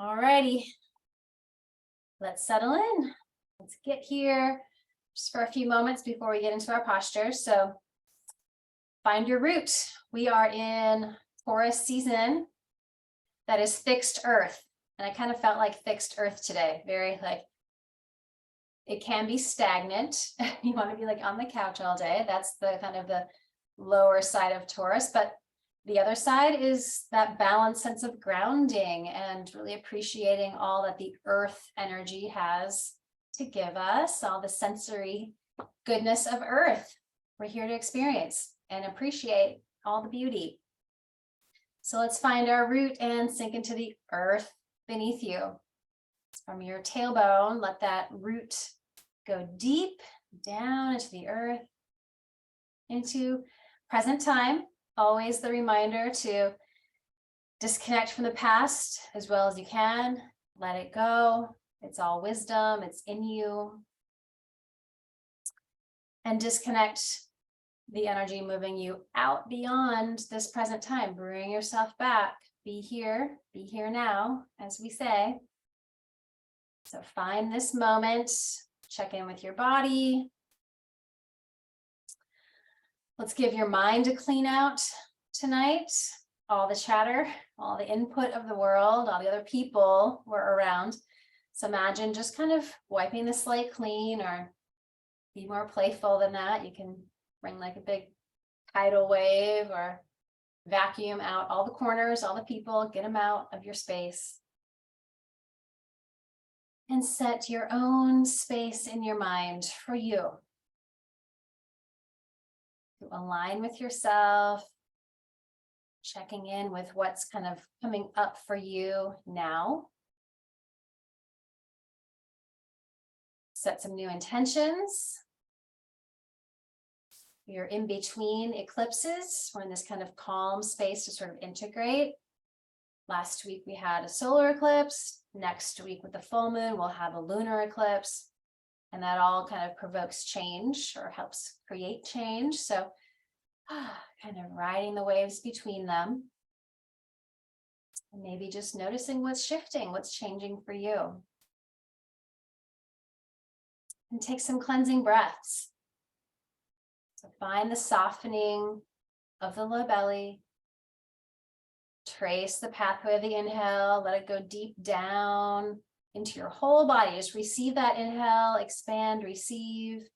All righty. Let's settle in. Let's get here just for a few moments before we get into our posture. So find your root. We are in Taurus season. That is fixed earth. And I kind of felt like fixed earth today. Very like, it can be stagnant. You want to be like on the couch all day. That's the kind of the lower side of Taurus. But the other side is that balanced sense of grounding and really appreciating all that the earth energy has to give us, all the sensory goodness of earth. We're here to experience and appreciate all the beauty. So let's find our root and sink into the earth beneath you. From your tailbone, let that root go deep down into the earth, into present time. Always the reminder to disconnect from the past as well as you can. Let it go. It's all wisdom. It's in you. And disconnect the energy moving you out beyond this present time. Bring yourself back. Be here now, as we say. So find this moment. Check in with your body. Let's give your mind a clean out tonight. All the chatter, all the input of the world, all the other people were around. So imagine just kind of wiping the slate clean, or be more playful than that. You can bring like a big tidal wave or vacuum out all the corners, all the people, get them out of your space. And set your own space in your mind for you. To align with yourself, checking in with what's kind of coming up for you now. Set some new intentions. You're in between eclipses. We're in this kind of calm space to sort of integrate. Last week we had a solar eclipse. Next week with the full moon, we'll have a lunar eclipse. And that all kind of provokes change or helps create change. So kind of riding the waves between them. And maybe just noticing what's shifting, what's changing for you. And take some cleansing breaths. So find the softening of the low belly. Trace the pathway of the inhale. Let it go deep down into your whole body. Just receive that inhale, expand, receive.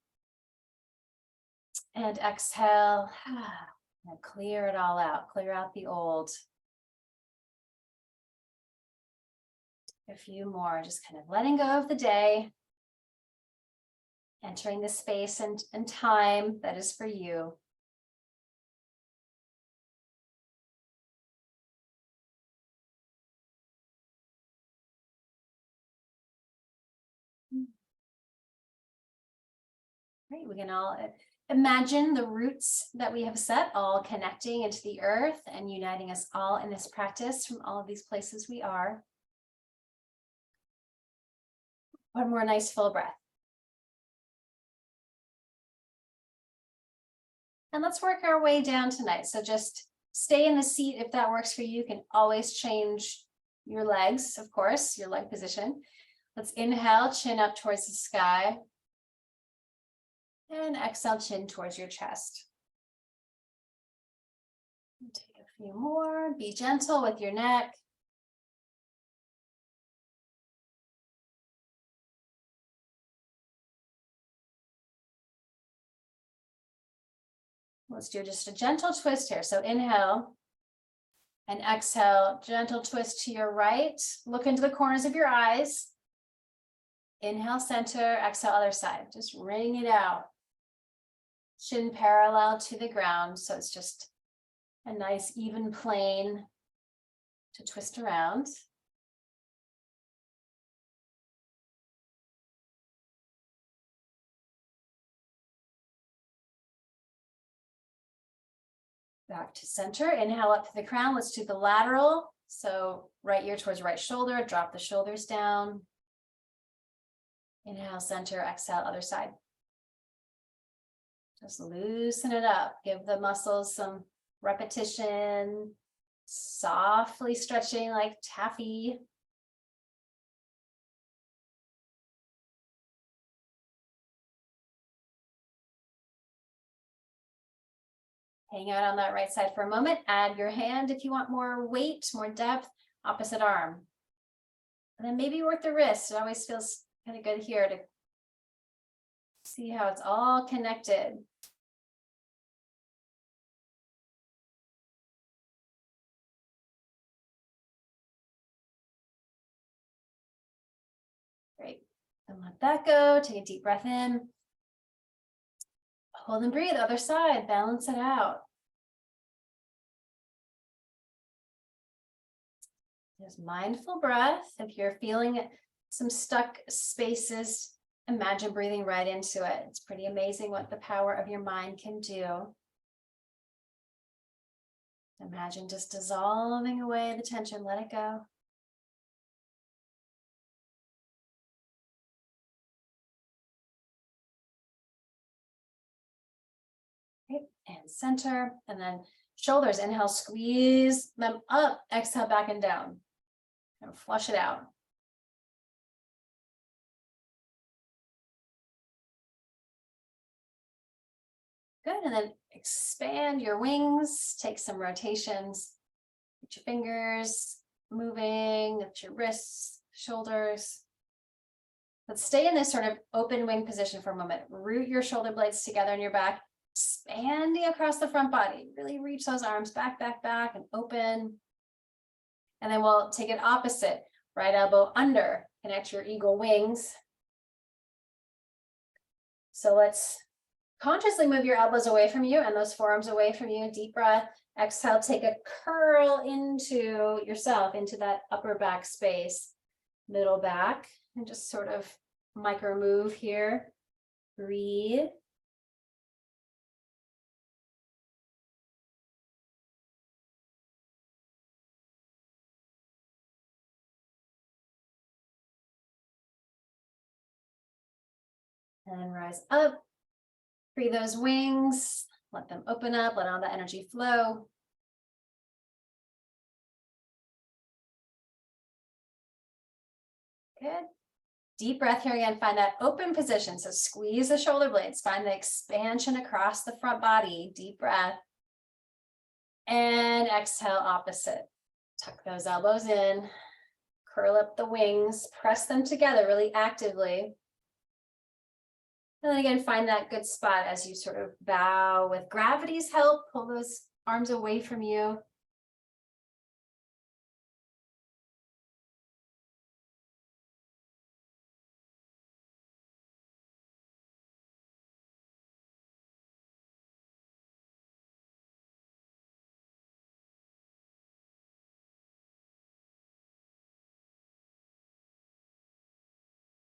And exhale. And clear it all out. Clear out the old. A few more, just kind of letting go of the day. Entering the space and time that is for you. Great, we can all imagine the roots that we have set all connecting into the earth and uniting us all in this practice from all of these places we are. One more nice full breath. And let's work our way down tonight. So just stay in the seat if that works for you. You can always change your legs, of course, your leg position. Let's inhale, chin up towards the sky. And exhale, chin towards your chest. Take a few more. Be gentle with your neck. Let's do just a gentle twist here. So inhale and exhale, gentle twist to your right. Look into the corners of your eyes. Inhale, center, exhale, other side. Just wring it out. Chin parallel to the ground. So it's just a nice even plane to twist around. Back to center. Inhale up to the crown. Let's do the lateral. So right ear towards right shoulder. Drop the shoulders down. Inhale, center, exhale, other side. Just loosen it up. Give the muscles some repetition. Softly stretching like taffy. Hang out on that right side for a moment. Add your hand if you want more weight, more depth, opposite arm. And then maybe work the wrist. It always feels kind of good here to see how it's all connected. Great. And let that go. Take a deep breath in. Hold and breathe. Other side. Balance it out. Just mindful breath. If you're feeling some stuck spaces, imagine breathing right into it. It's pretty amazing what the power of your mind can do. Imagine just dissolving away the tension. Let it go. Okay. And center, and then shoulders. Inhale, squeeze them up. Exhale, back and down. And flush it out. Good, and then expand your wings. Take some rotations. Get your fingers moving, get your wrists, shoulders. Let's stay in this sort of open wing position for a moment. Root your shoulder blades together in your back, expanding across the front body. Really reach those arms back, back, back, and open. And then we'll take it opposite. Right elbow under, connect your eagle wings. So let's consciously move your elbows away from you and those forearms away from you. Deep breath. Exhale, take a curl into yourself, into that upper back space, middle back, and just sort of micro move here. Breathe. And then rise up. Free those wings. Let them open up. Let all the energy flow. Good. Deep breath here again. Find that open position. So squeeze the shoulder blades. Find the expansion across the front body. Deep breath. And exhale, opposite. Tuck those elbows in. Curl up the wings. Press them together really actively. And then again, find that good spot as you sort of bow with gravity's help. Pull those arms away from you.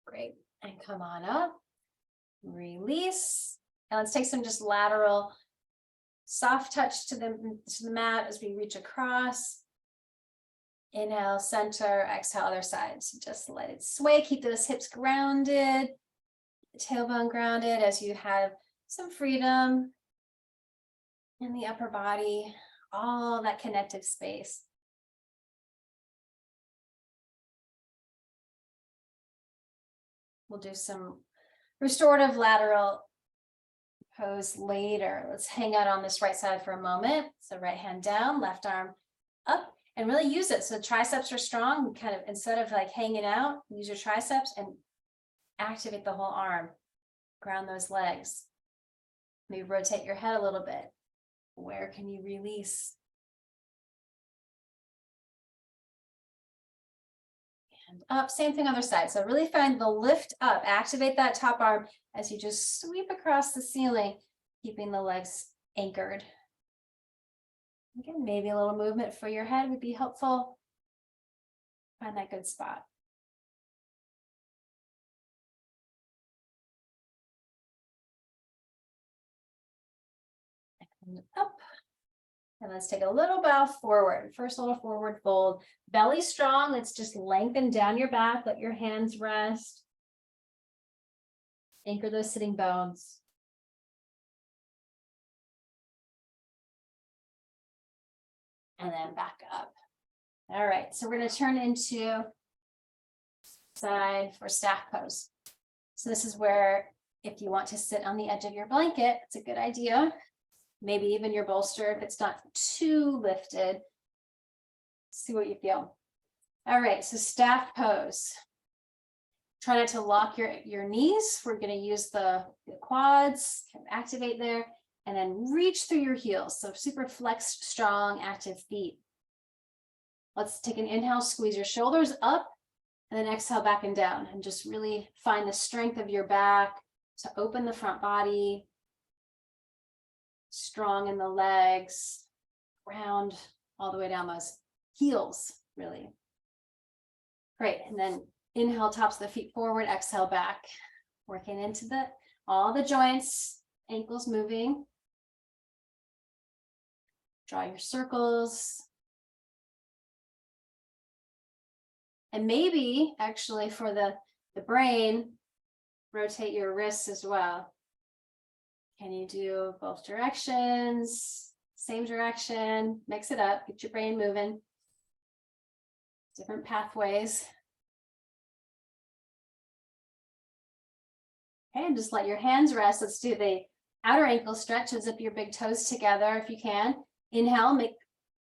Great. And come on up. Release. And let's take some just lateral soft touch to the mat as we reach across. Inhale, center, exhale, other side. So just let it sway. Keep those hips grounded, the tailbone grounded as you have some freedom in the upper body, all that connective space. We'll do some restorative lateral pose later. Let's hang out on this right side for a moment. So right hand down, left arm up, and really use it. So the triceps are strong. Kind of instead of like hanging out, use your triceps and activate the whole arm. Ground those legs. Maybe rotate your head a little bit. Where can you release? And up, same thing other side. So really find the lift up, activate that top arm as you just sweep across the ceiling, keeping the legs anchored. Again, maybe a little movement for your head would be helpful. Find that good spot. And up. And let's take a little bow forward. First little forward fold. Belly strong. Let's just lengthen down your back. Let your hands rest. Anchor those sitting bones. And then back up. All right, so we're going to turn into side for staff pose. So this is where if you want to sit on the edge of your blanket, it's a good idea. maybe even your bolster if it's not too lifted. See what you feel. All right, so staff pose. Try not to lock your knees. We're going to use the quads, kind of activate there, and then reach through your heels. So super flexed, strong, active feet. Let's take an inhale, squeeze your shoulders up, and then exhale back and down, and just really find the strength of your back to open the front body, strong in the legs, round all the way down those heels, really. Great, and then inhale, tops of the feet forward, exhale back, working into all the joints, ankles moving. Draw your circles. And maybe actually for the brain, rotate your wrists as well. Can you do both directions, same direction, mix it up, get your brain moving. Different pathways. Okay, and just let your hands rest. Let's do the outer ankle stretch and zip your big toes together if you can. Inhale, make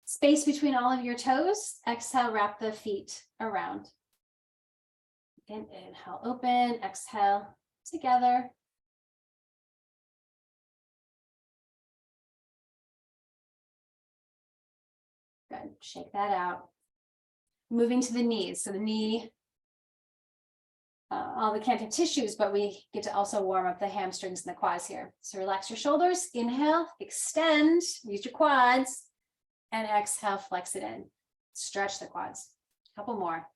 space between all of your toes. Exhale, wrap the feet around. Again, inhale, open, exhale, together. Good, shake that out. Moving to the knees. So the knee, all the connective tissues, but we get to also warm up the hamstrings and the quads here. So relax your shoulders, inhale, extend, use your quads, and exhale, flex it in. Stretch the quads. A couple more.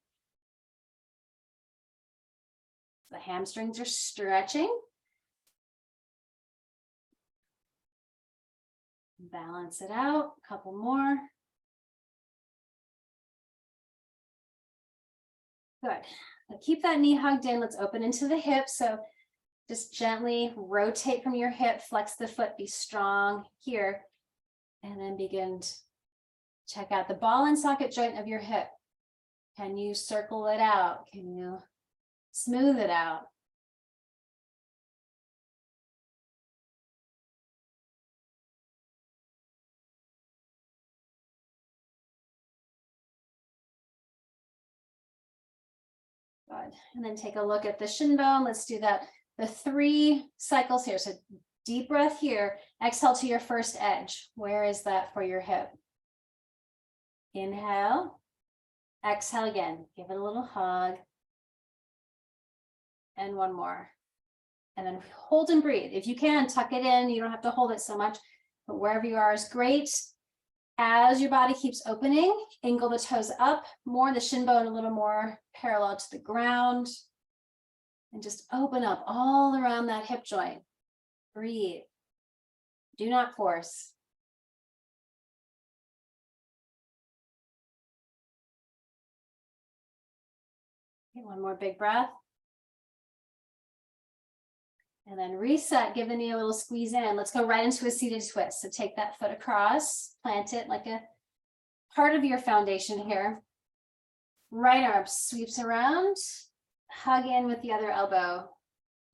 The hamstrings are stretching. Balance it out, a couple more. Good. Now keep that knee hugged in. Let's open into the hips. So just gently rotate from your hip, flex the foot, be strong here, and then begin to check out the ball and socket joint of your hip. Can you circle it out? Can you smooth it out? Good. And then take a look at the shin bone. Let's do that. The 3 cycles here. So deep breath here. Exhale to your first edge. Where is that for your hip? Inhale. Exhale again. Give it a little hug. And one more. And then hold and breathe. If you can, tuck it in. You don't have to hold it so much, but wherever you are is great. As your body keeps opening, angle the toes up more, the shin bone a little more parallel to the ground. And just open up all around that hip joint. Breathe. Do not force. Okay, one more big breath. And then reset, give the knee a little squeeze in. Let's go right into a seated twist. So take that foot across, plant it like a part of your foundation here. Right arm sweeps around, hug in with the other elbow.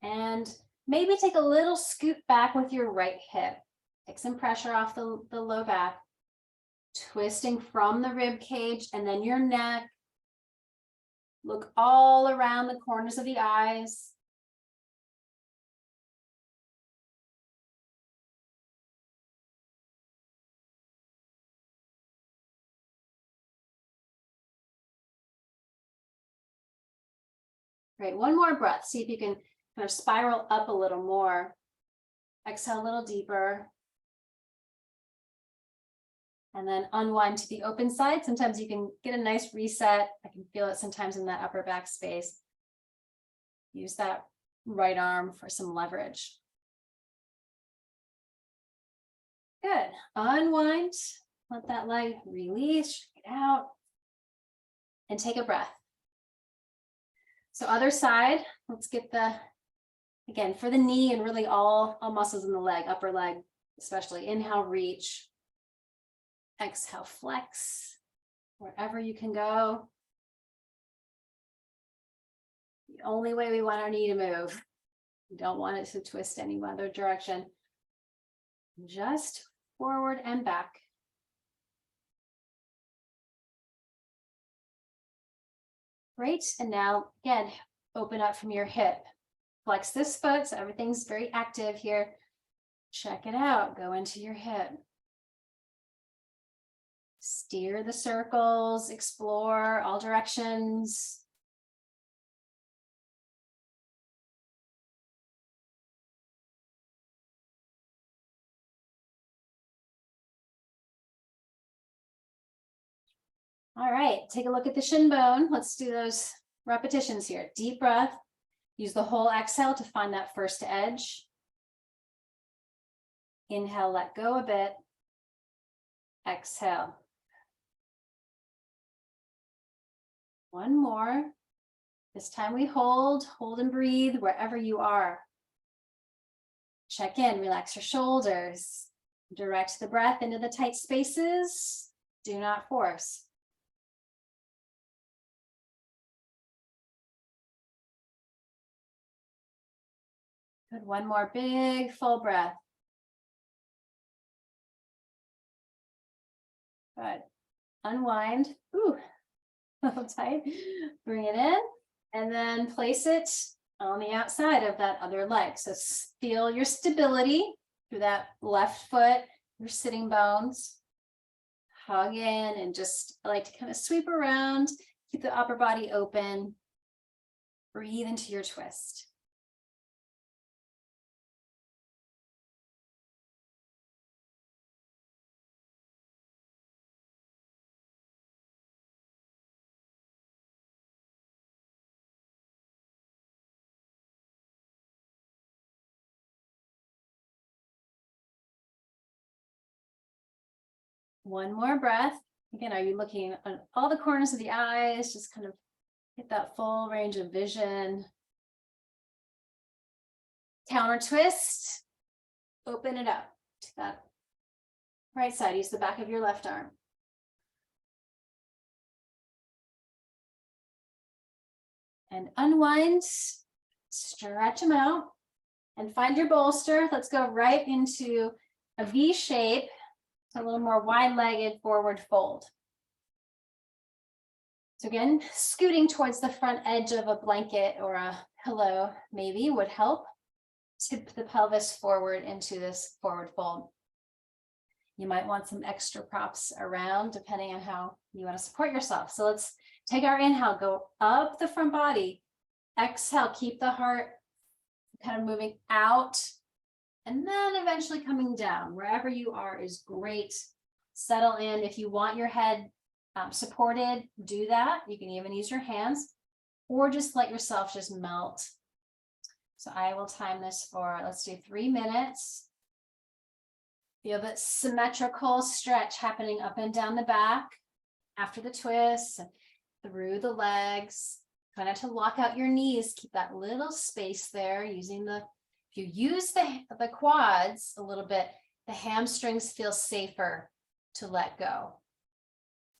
And maybe take a little scoot back with your right hip. Take some pressure off the low back. Twisting from the rib cage and then your neck. Look all around the corners of the eyes. Great, one more breath. See if you can kind of spiral up a little more. Exhale a little deeper. And then unwind to the open side. Sometimes you can get a nice reset. I can feel it sometimes in that upper back space. Use that right arm for some leverage. Good. Unwind. Let that leg release, shake it out. And take a breath. So other side, let's get again, for the knee and really all muscles in the leg, upper leg, especially. Inhale, reach. Exhale, flex. Wherever you can go. The only way we want our knee to move. We don't want it to twist any other direction. Just forward and back. Great, and now again, open up from your hip. Flex this foot, so everything's very active here. Check it out, go into your hip. Steer the circles, explore all directions. All right, take a look at the shin bone. Let's do those repetitions here. Deep breath. Use the whole exhale to find that first edge. Inhale, let go a bit. Exhale. One more. This time we hold and breathe wherever you are. Check in, relax your shoulders. Direct the breath into the tight spaces. Do not force. Good, one more big full breath. Good. Unwind. Ooh, a little tight. Bring it in and then place it on the outside of that other leg. So feel your stability through that left foot, your sitting bones. Hug in and just I like to kind of sweep around, keep the upper body open. Breathe into your twist. One more breath. Again, are you looking on all the corners of the eyes? Just kind of get that full range of vision. Counter twist. Open it up to that right side. Use the back of your left arm. And unwind. Stretch them out. And find your bolster. Let's go right into a V shape. A little more wide-legged forward fold. So again, scooting towards the front edge of a blanket or a pillow maybe would help. Tip the pelvis forward into this forward fold. You might want some extra props around depending on how you want to support yourself. So let's take our inhale, go up the front body. Exhale, keep the heart kind of moving out. And then eventually coming down. Wherever you are is great. Settle in. If you want your head supported, do that. You can even use your hands or just let yourself just melt. So I will time this for, let's do 3 minutes. Feel that symmetrical stretch happening up and down the back after the twist, through the legs, kind of to lock out your knees. Keep that little space there using the if you use the quads a little bit, the hamstrings feel safer to let go.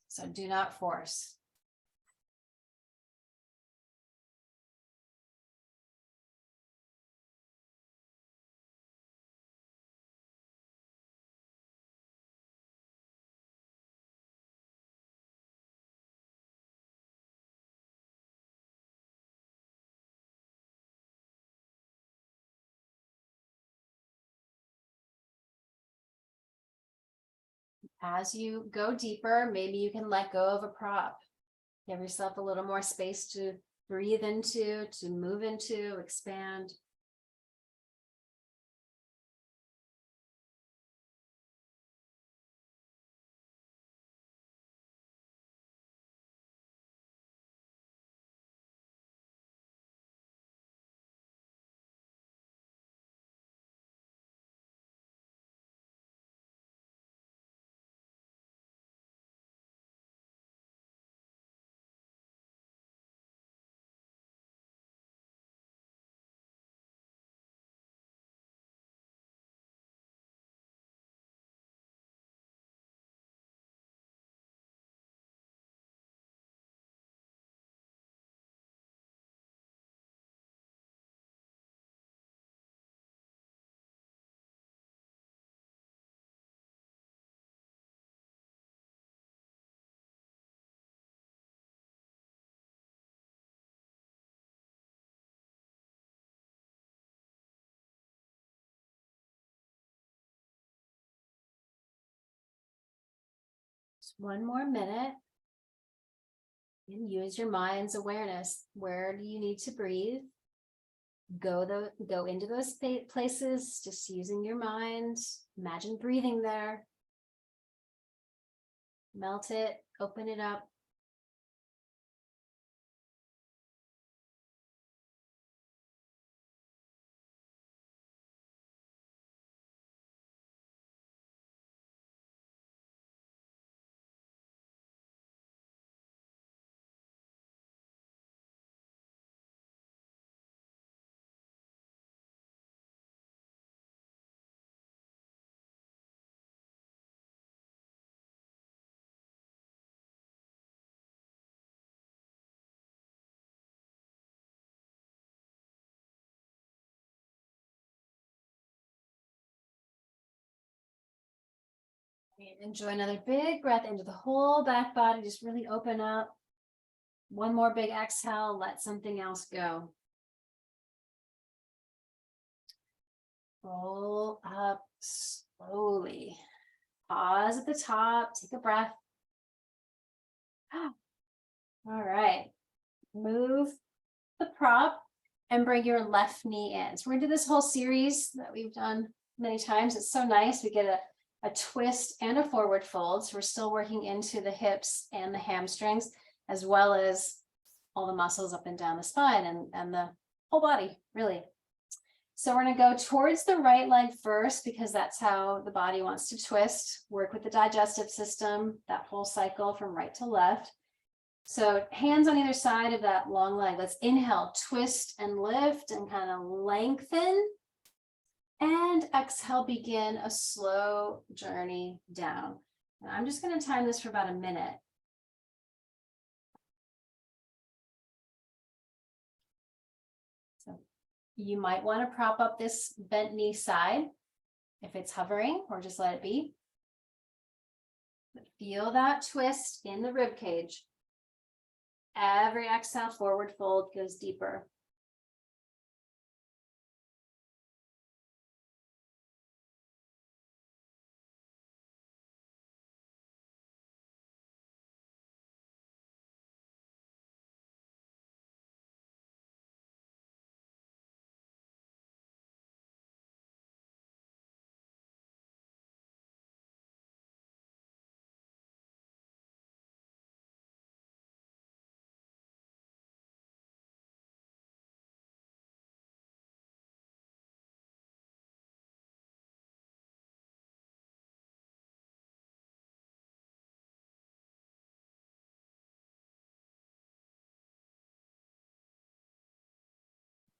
So do not force. As you go deeper, maybe you can let go of a prop. Give yourself a little more space to breathe into, to move into, expand. One more minute. And use your mind's awareness. Where do you need to breathe? Go into those places, just using your mind. Imagine breathing there. Melt it, open it up. Enjoy another big breath into the whole back body. Just really open up. One more big exhale. Let something else go. Roll up slowly. Pause at the top. Take a breath. All right. Move the prop and bring your left knee in. So we're gonna do this whole series that we've done many times. It's so nice. We get a twist and a forward fold. So we're still working into the hips and the hamstrings, as well as all the muscles up and down the spine and the whole body, really. So we're gonna go towards the right leg first, because that's how the body wants to twist. Work with the digestive system, that whole cycle from right to left. So hands on either side of that long leg. Let's inhale, twist and lift and kind of lengthen. And exhale, begin a slow journey down. And I'm just going to time this for about a minute. So you might want to prop up this bent knee side if it's hovering, or just let it be. But feel that twist in the rib cage. Every exhale, forward fold goes deeper.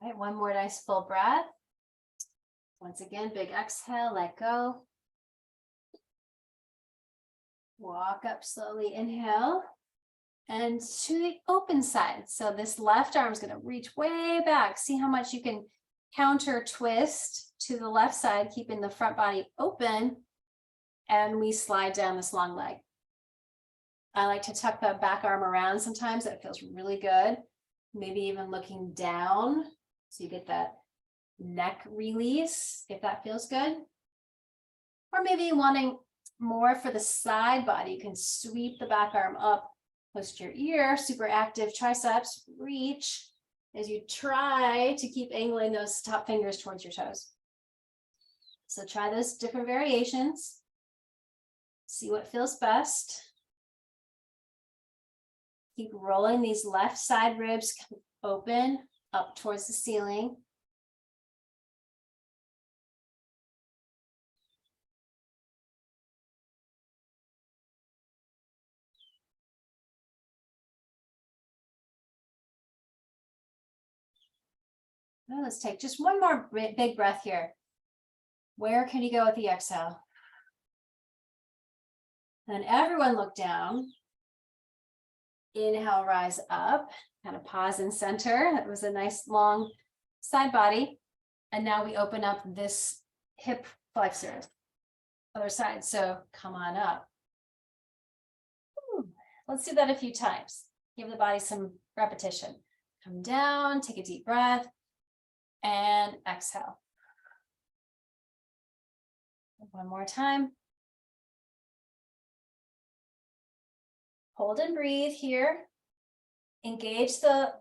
All right, one more nice full breath. Once again, big exhale, let go. Walk up slowly, inhale. And to the open side. So this left arm is going to reach way back. See how much you can counter twist to the left side, keeping the front body open. And we slide down this long leg. I like to tuck the back arm around sometimes. That feels really good. Maybe even looking down. So you get that neck release, if that feels good. Or maybe wanting more for the side body, you can sweep the back arm up, close to your ear, super active triceps, reach as you try to keep angling those top fingers towards your toes. So try those different variations. See what feels best. Keep rolling these left side ribs open up towards the ceiling. Now let's take just one more big breath here. Where can you go with the exhale? Then everyone look down. Inhale, rise up, kind of pause and center. That was a nice long side body. And now we open up this hip flexor, other side. So come on up. Let's do that a few times. Give the body some repetition. Come down, take a deep breath, and exhale. One more time. hold and breathe here. Engage the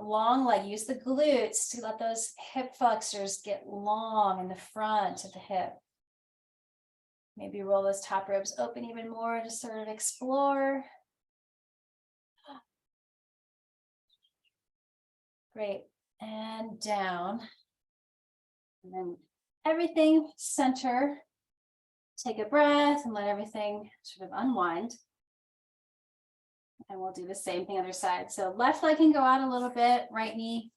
long leg, use the glutes to let those hip flexors get long in the front of the hip. Maybe roll those top ribs open even more to sort of explore. Great, and down. And then everything center. Take a breath and let everything sort of unwind. And we'll do the same thing other side. So left leg can go out a little bit, right knee.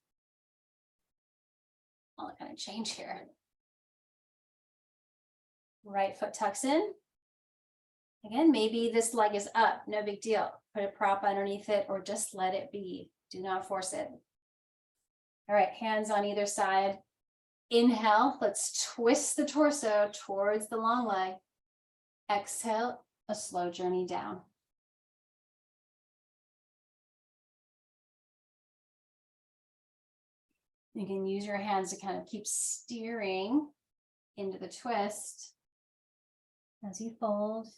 I'll kind of change here. Right foot tucks in. Again, maybe this leg is up, no big deal. Put a prop underneath it or just let it be. Do not force it. All right, hands on either side. Inhale, let's twist the torso towards the long leg. Exhale, a slow journey down. You can use your hands to kind of keep steering into the twist as you fold.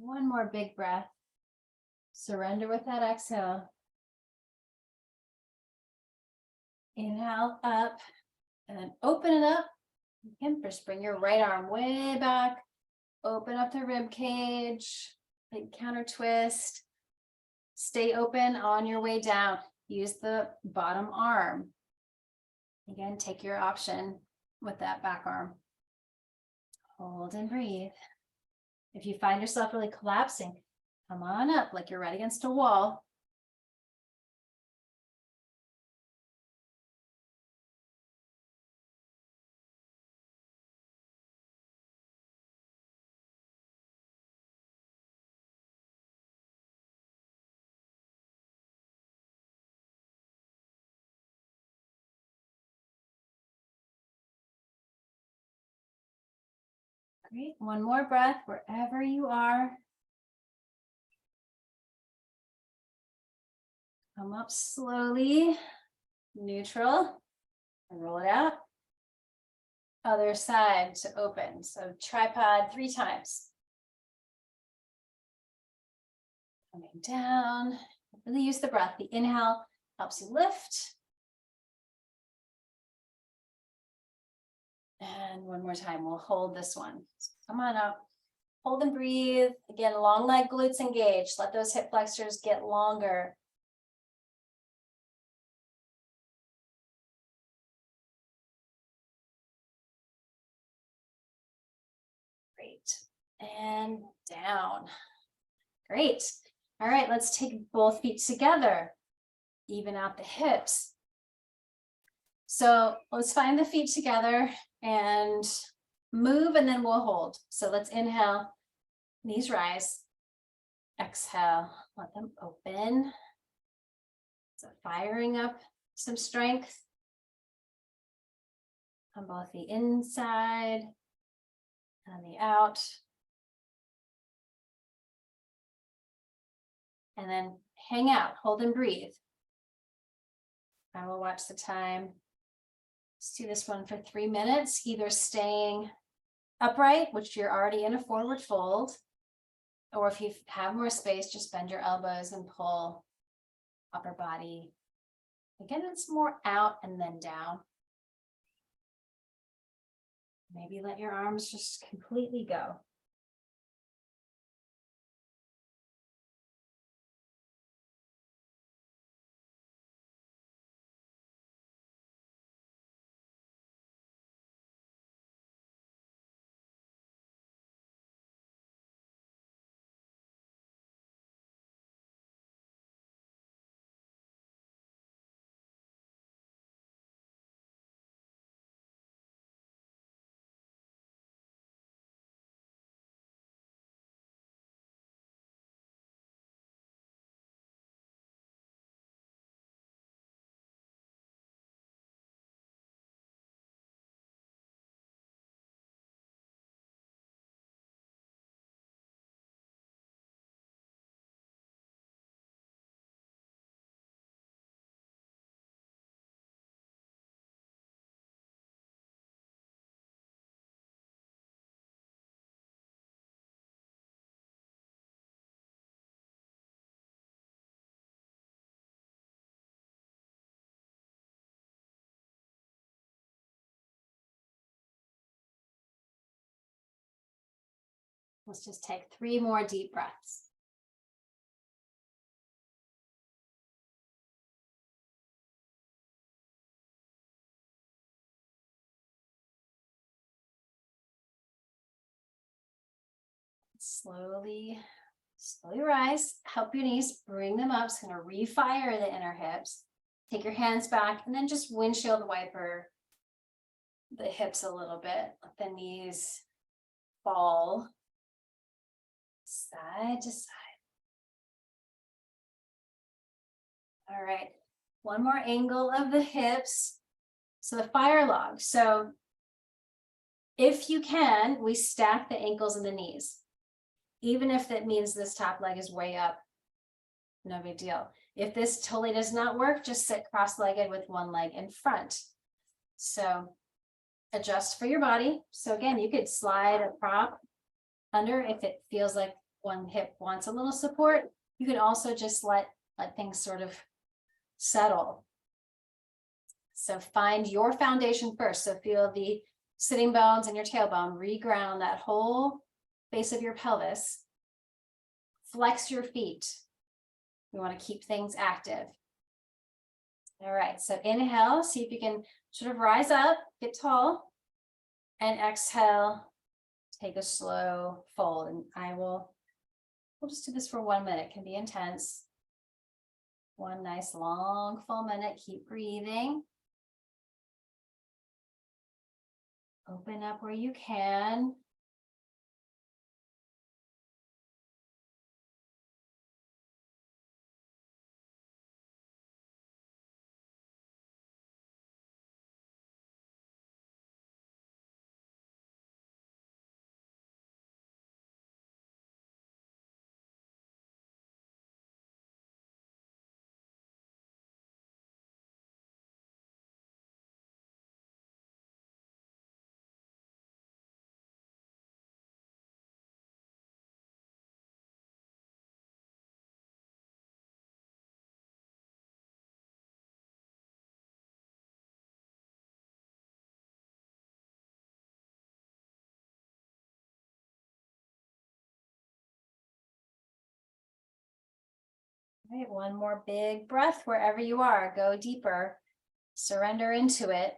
One more big breath. Surrender with that exhale. Inhale up and then open it up. You can just bring your right arm way back. Open up the rib cage. Big counter twist. Stay open on your way down. Use the bottom arm. Again, take your option with that back arm. Hold and breathe. If you find yourself really collapsing, come on up like you're right against a wall. Great. One more breath wherever you are. Come up slowly, neutral, and roll it out. Other side to open. So tripod 3 times. Coming down. Really use the breath. The inhale helps you lift. And one more time, we'll hold this one. So come on up. Hold and breathe. Again, long leg glutes engaged. Let those hip flexors get longer. Great. And down. Great. All right, let's take both feet together. Even out the hips. So let's find the feet together and move, and then we'll hold. So let's inhale, knees rise. Exhale, let them open. So firing up some strength on both the inside and the out. And then hang out, hold and breathe. I will watch the time. Let's do this one for 3 minutes, either staying upright, which you're already in a forward fold, or if you have more space, just bend your elbows and pull upper body. Again, it's more out and then down. Maybe let your arms just completely go. Let's just take 3 more deep breaths. Slowly rise, help your knees, bring them up. It's going to refire the inner hips. Take your hands back and then just windshield wiper the hips a little bit. Let the knees fall side to side. All right, one more angle of the hips. So the fire log. So if you can, we stack the ankles and the knees. Even if that means this top leg is way up, no big deal. If this totally does not work, just sit cross-legged with one leg in front. So adjust for your body. So again, you could slide a prop under if it feels like one hip wants a little support. You could also just let things sort of settle. So find your foundation first. So feel the sitting bones and your tailbone, reground that whole base of your pelvis. Flex your feet. We want to keep things active. All right, so inhale, see if you can sort of rise up, get tall, and exhale, take a slow fold. And we'll just do this for 1 minute. It can be intense. One nice long full minute. Keep breathing. Open up where you can. All right, one more big breath wherever you are. Go deeper. Surrender into it.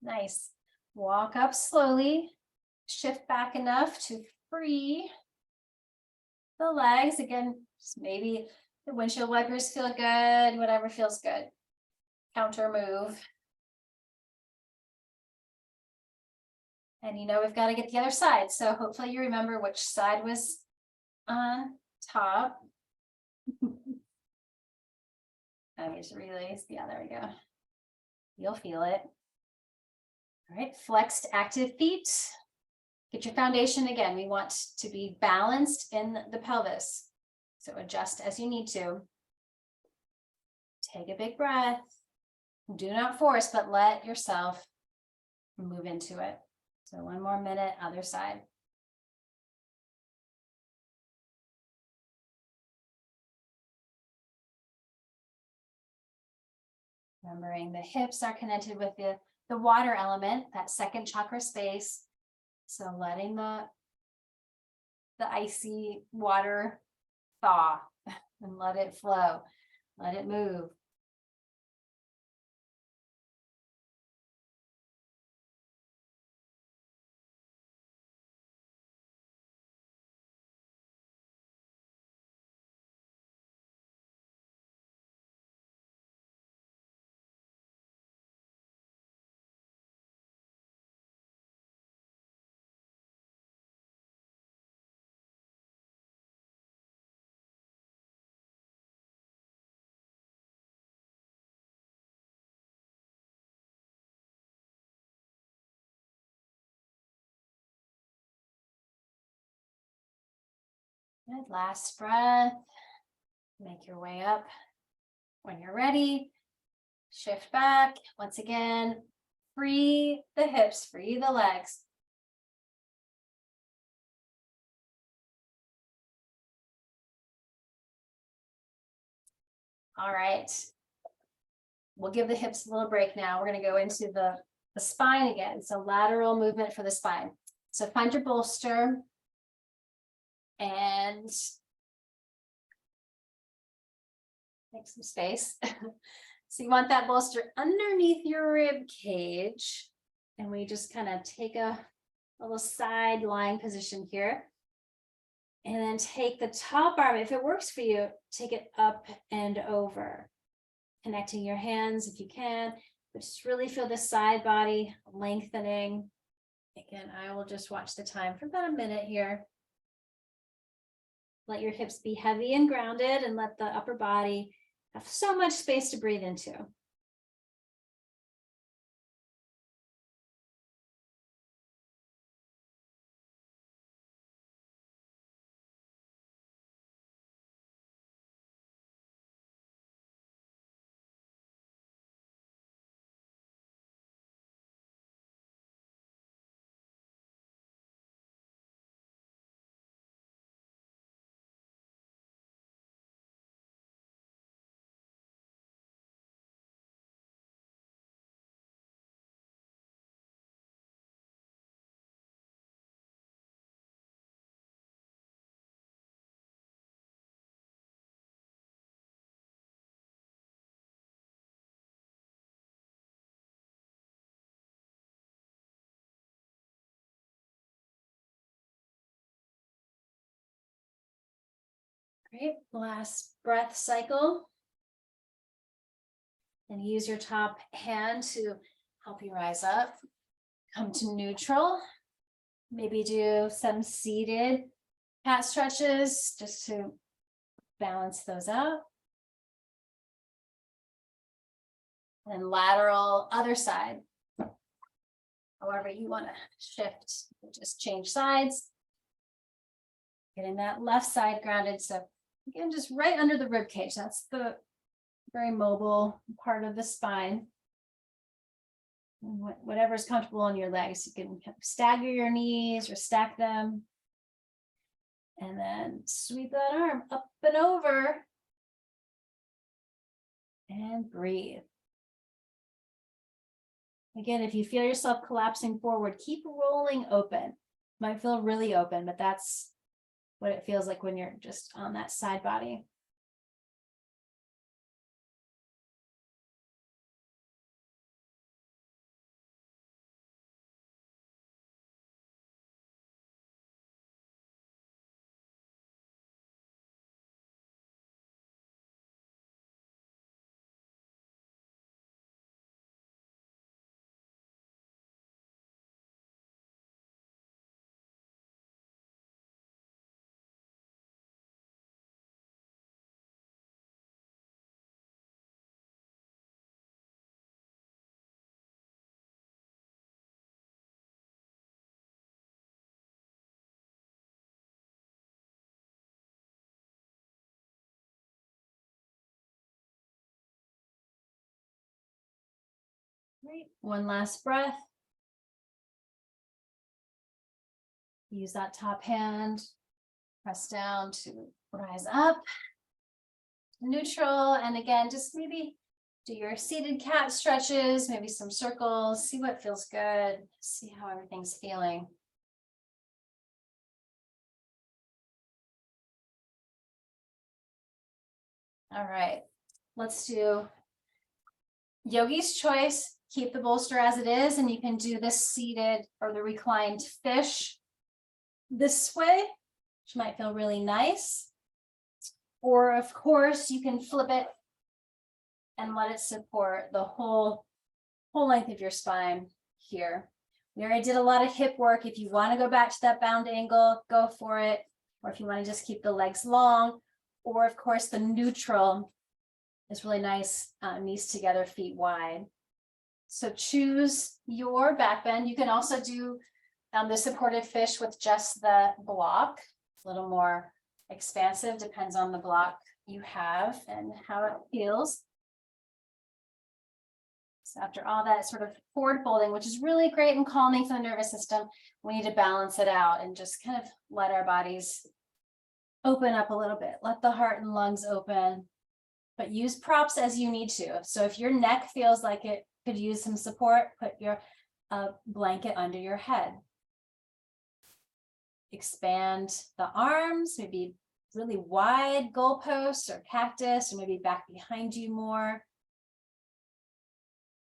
Nice. Walk up slowly. Shift back enough to free the legs. Again, just maybe the windshield wipers feel good, whatever feels good. Counter move. And we've got to get the other side. So hopefully you remember which side was on top. Let me just release. Yeah, there we go. You'll feel it. All right, flexed active feet. Get your foundation again. We want to be balanced in the pelvis. So adjust as you need to. Take a big breath. Do not force, but let yourself move into it. So 1 more minute, other side. Remembering the hips are connected with the water element, that second chakra space. So letting the icy water thaw and let it flow, let it move. Good. Last breath. Make your way up. When you're ready, shift back. Once again, free the hips, free the legs. All right. We'll give the hips a little break now. We're going to go into the spine again. So lateral movement for the spine. So find your bolster and make some space. So you want that bolster underneath your rib cage. And we just kind of take a little side lying position here. And then take the top arm, if it works for you, take it up and over. Connecting your hands if you can, but just really feel the side body lengthening. Again, I will just watch the time for about a minute here. Let your hips be heavy and grounded and let the upper body have so much space to breathe into. Great, last breath cycle. And use your top hand to help you rise up. Come to neutral. Maybe do some seated cat stretches just to balance those out. And lateral, other side. However you want to shift, just change sides. Getting that left side grounded. So again, just right under the rib cage. That's the very mobile part of the spine. Whatever is comfortable on your legs, you can stagger your knees or stack them. And then sweep that arm up and over. And breathe. Again, if you feel yourself collapsing forward, keep rolling open. Might feel really open, but that's what it feels like when you're just on that side body. Great. One last breath. Use that top hand, press down to rise up, neutral, and again, just maybe do your seated cat stretches, maybe some circles, see what feels good, see how everything's feeling. All right, let's do yogi's choice. Keep the bolster as it is, and you can do this seated or the reclined fish this way, which might feel really nice. Or of course, you can flip it and let it support the whole length of your spine here. We already did a lot of hip work. If you want to go back to that bound angle, go for it. Or if you want to just keep the legs long, or of course, the neutral is really nice, knees together, feet wide. So choose your back bend. You can also do the supported fish with just the block, a little more expansive, depends on the block you have and how it feels. So after all that sort of forward folding, which is really great and calming for the nervous system, we need to balance it out and just kind of let our bodies open up a little bit. Let the heart and lungs open, but use props as you need to. So if your neck feels like it could use some support, put your blanket under your head. expand the arms, maybe really wide goalposts or cactus, or maybe back behind you more.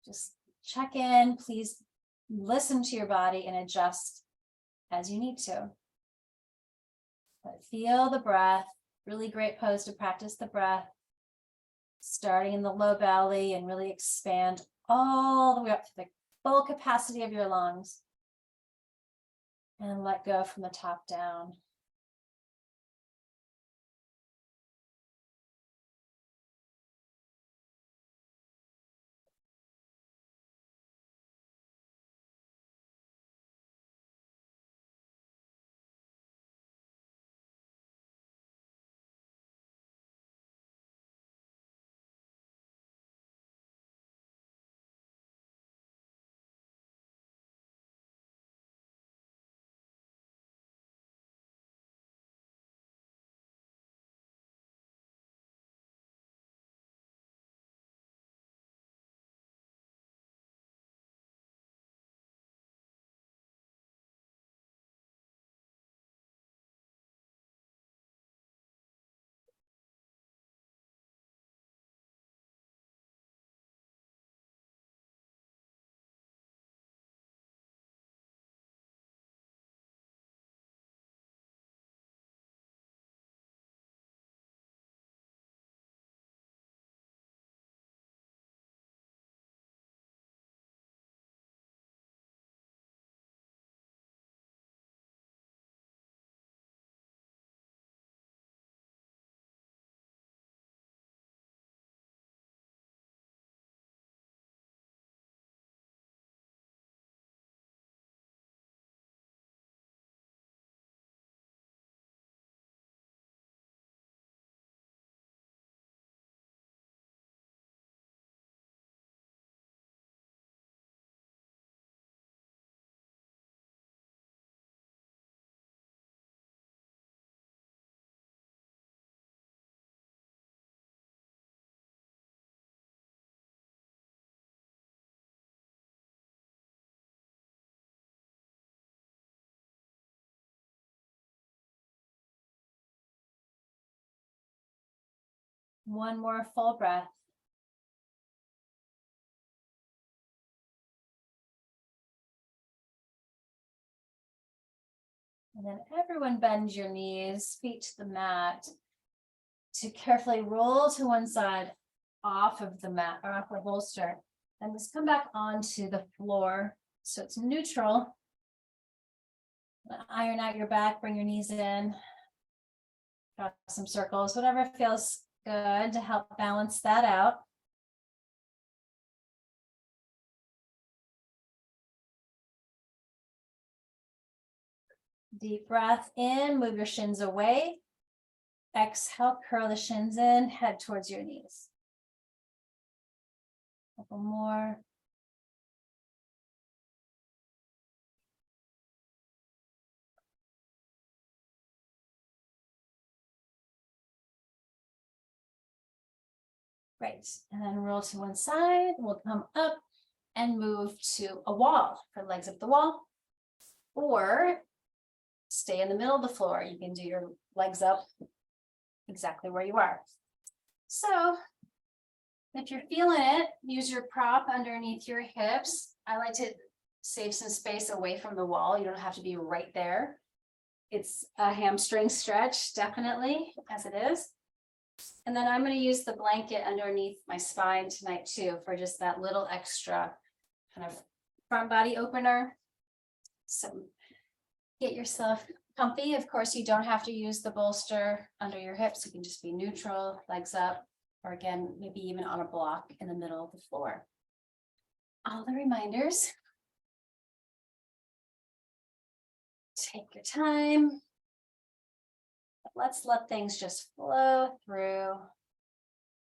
Just check in, please listen to your body and adjust as you need to. But feel the breath, really great pose to practice the breath. Starting in the low belly and really expand all the way up to the full capacity of your lungs. And let go from the top down. One more full breath. And then everyone bend your knees, feet to the mat, to carefully roll to one side off of the mat or off the bolster. And just come back onto the floor so it's neutral. Iron out your back, bring your knees in. Draw some circles, whatever feels good to help balance that out. Deep breath in, move your shins away. Exhale, curl the shins in, head towards your knees. A couple more. Great, and then roll to one side. We'll come up and move to a wall for legs up the wall, or stay in the middle of the floor. You can do your legs up exactly where you are. So if you're feeling it, use your prop underneath your hips. I like to save some space away from the wall. You don't have to be right there. It's a hamstring stretch, definitely, as it is. And then I'm going to use the blanket underneath my spine tonight too, for just that little extra kind of front body opener. So get yourself comfy. Of course, you don't have to use the bolster under your hips. You can just be neutral, legs up, or again, maybe even on a block in the middle of the floor. All the reminders. Take your time. Let's let things just flow through.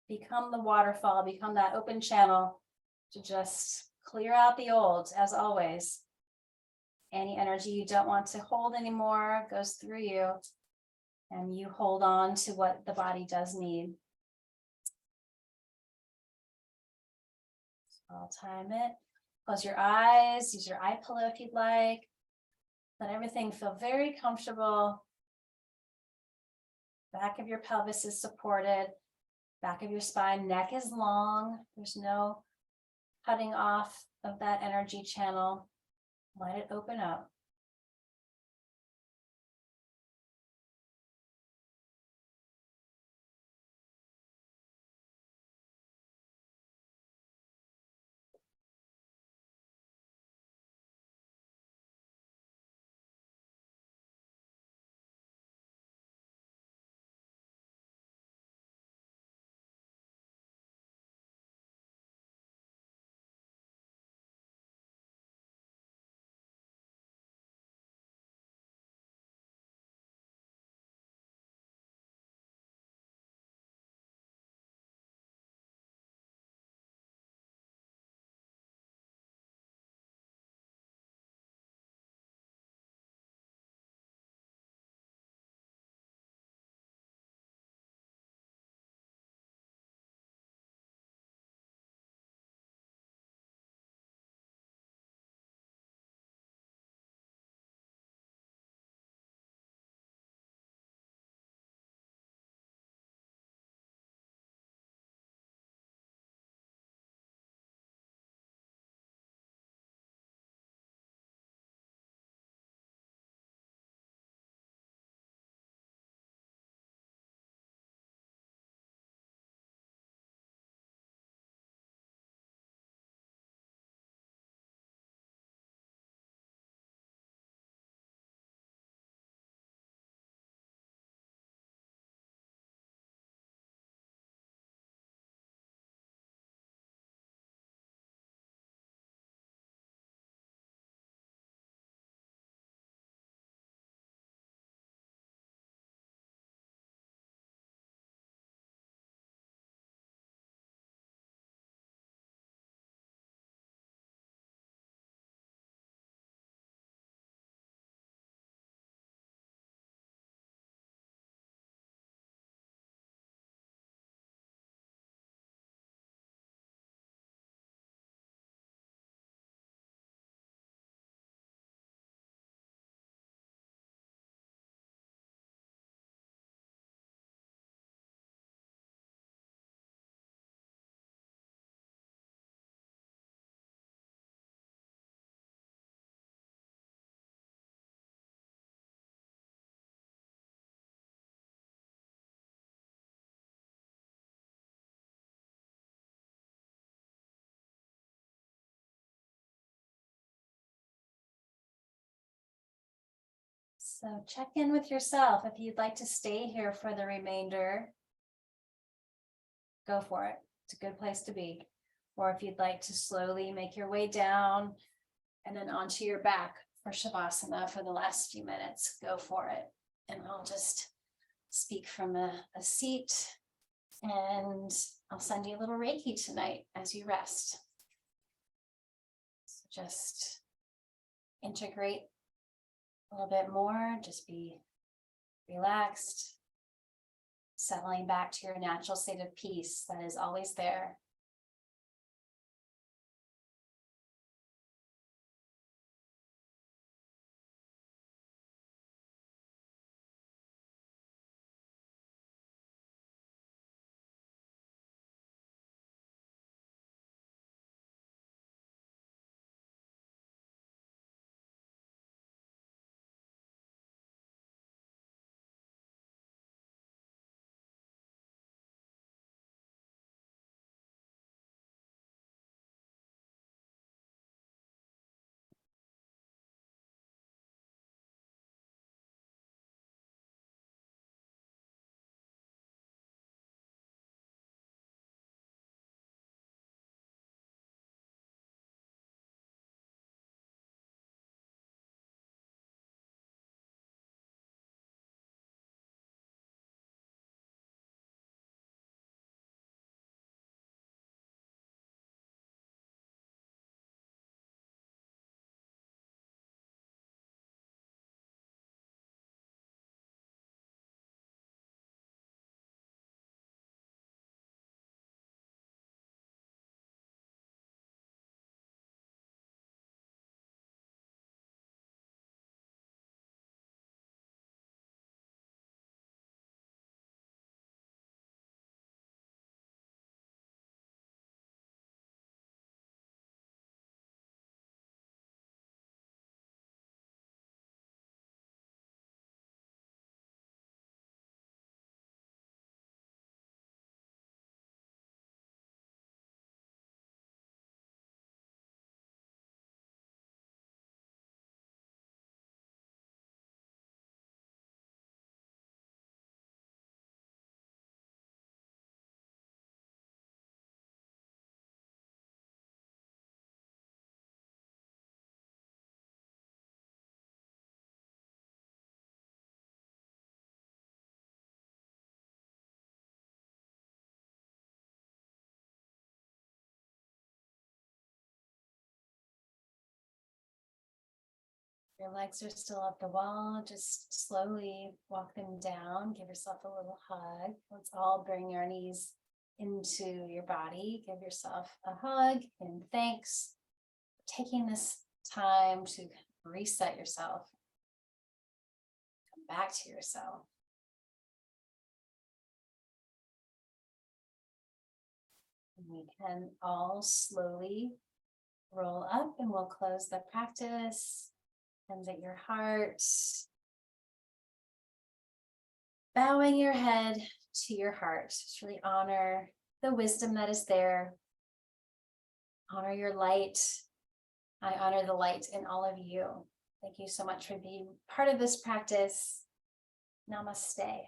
Become the waterfall, become that open channel to just clear out the old, as always. Any energy you don't want to hold anymore goes through you, and you hold on to what the body does need. So I'll time it. Close your eyes, use your eye pillow if you'd like. Let everything feel very comfortable. Back of your pelvis is supported. Back of your spine, neck is long. There's no cutting off of that energy channel. Let it open up. So check in with yourself. If you'd like to stay here for the remainder, go for it. It's a good place to be. Or if you'd like to slowly make your way down and then onto your back for Shavasana for the last few minutes, go for it. And I'll just speak from a seat, and I'll send you a little Reiki tonight as you rest. So just integrate a little bit more, just be relaxed, settling back to your natural state of peace that is always there. your legs are still up the wall, just slowly walk them down. Give yourself a little hug. Let's all bring your knees into your body. Give yourself a hug and thanks for taking this time to reset yourself. Come back to yourself. And we can all slowly roll up and we'll close the practice. Hands at your heart. Bowing your head to your heart. Just really honor the wisdom that is there. Honor your light. I honor the light in all of you. Thank you so much for being part of this practice. Namaste.